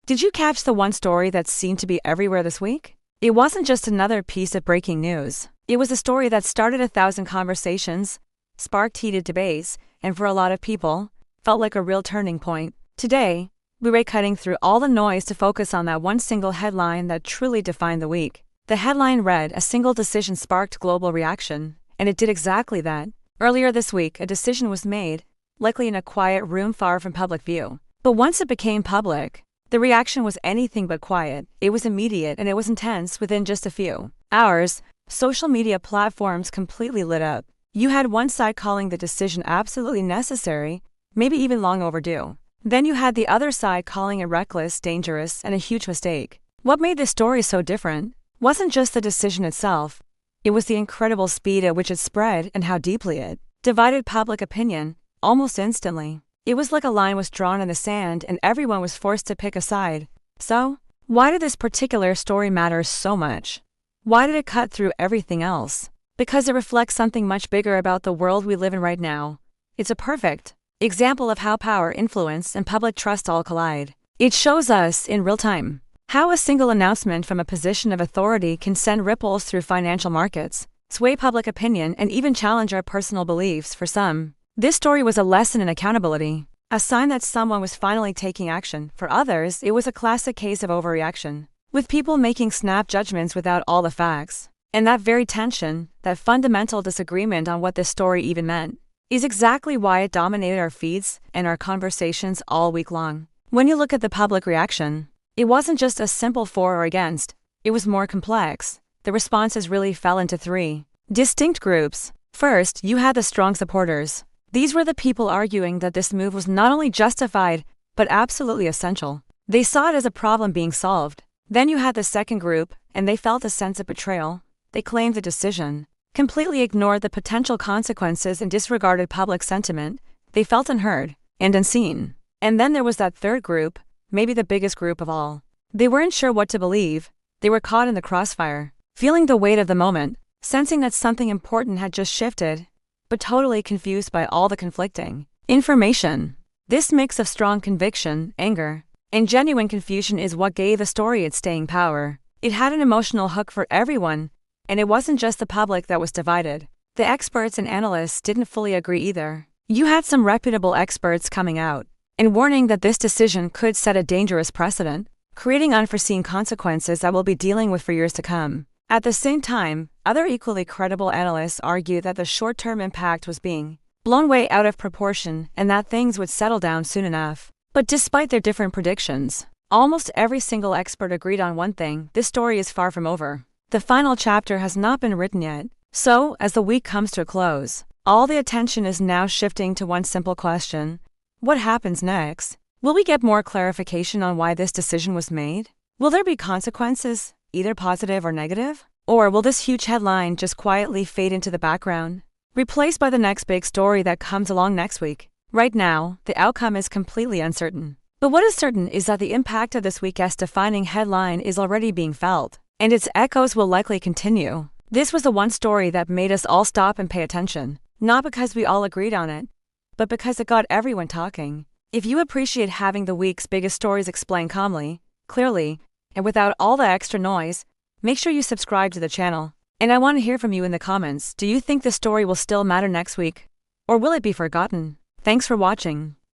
Did you catch the one story that seemed to be everywhere this week? It wasn't just another piece of breaking news. It was a story that started 1,000 conversations, sparked heated debates, and for a lot of people, felt like a real turning point. Today, we're cutting through all the noise to focus on that one single headline that truly defined the week. The headline read, "A single decision sparked global reaction," and it did exactly that. Earlier this week, a decision was made, likely in a quiet room far from public view. But once it became public, the reaction was anything but quiet. It was immediate and it was intense within just a few hours. Social media platforms completely lit up. You had one side calling the decision absolutely necessary, maybe even long overdue. Then you had the other side calling it reckless, dangerous, and a huge mistake. What made this story so different wasn't just the decision itself. It was the incredible speed at which it spread and how deeply it divided public opinion, almost instantly. It was like a line was drawn in the sand and everyone was forced to pick a side. So, why did this particular story matter so much? Why did it cut through everything else? Because it reflects something much bigger about the world we live in right now. It's a perfect example of how power, influence, and public trust all collide. It shows us, in real time, how a single announcement from a position of authority can send ripples through financial markets, sway public opinion, and even challenge our personal beliefs. For some, this story was a lesson in accountability, a sign that someone was finally taking action. For others, it was a classic case of overreaction, with people making snap judgments without all the facts. And that very tension, that fundamental disagreement on what this story even meant, is exactly why it dominated our feeds and our conversations all week long. When you look at the public reaction, it wasn't just a simple for or against, it was more complex. The responses really fell into three distinct groups. First, you had the strong supporters. These were the people arguing that this move was not only justified, but absolutely essential. They saw it as a problem being solved. Then you had the second group, and they felt a sense of betrayal. They claimed the decision completely ignored the potential consequences and disregarded public sentiment. They felt unheard and unseen. And then there was that third group, maybe the biggest group of all. They weren't sure what to believe. They were caught in the crossfire, feeling the weight of the moment, sensing that something important had just shifted, but totally confused by all the conflicting information. This mix of strong conviction, anger, and genuine confusion is what gave the story its staying power. It had an emotional hook for everyone, and it wasn't just the public that was divided. The experts and analysts didn't fully agree either. You had some reputable experts coming out and warning that this decision could set a dangerous precedent, creating unforeseen consequences that we'll be dealing with for years to come. At the same time, other equally credible analysts argued that the short-term impact was being blown way out of proportion and that things would settle down soon enough. But despite their different predictions, almost every single expert agreed on one thing: this story is far from over. The final chapter has not been written yet. So, as the week comes to a close, all the attention is now shifting to one simple question: what happens next? Will we get more clarification on why this decision was made? Will there be consequences, either positive or negative? Or will this huge headline just quietly fade into the background, replaced by the next big story that comes along next week? Right now, the outcome is completely uncertain. But what is certain is that the impact of this week's defining headline is already being felt, and its echoes will likely continue. This was the one story that made us all stop and pay attention, not because we all agreed on it, but because it got everyone talking. If you appreciate having the week's biggest stories explained calmly, clearly, and without all the extra noise, make sure you subscribe to the channel. And I want to hear from you in the comments. Do you think the story will still matter next week? Or will it be forgotten? Thanks for watching.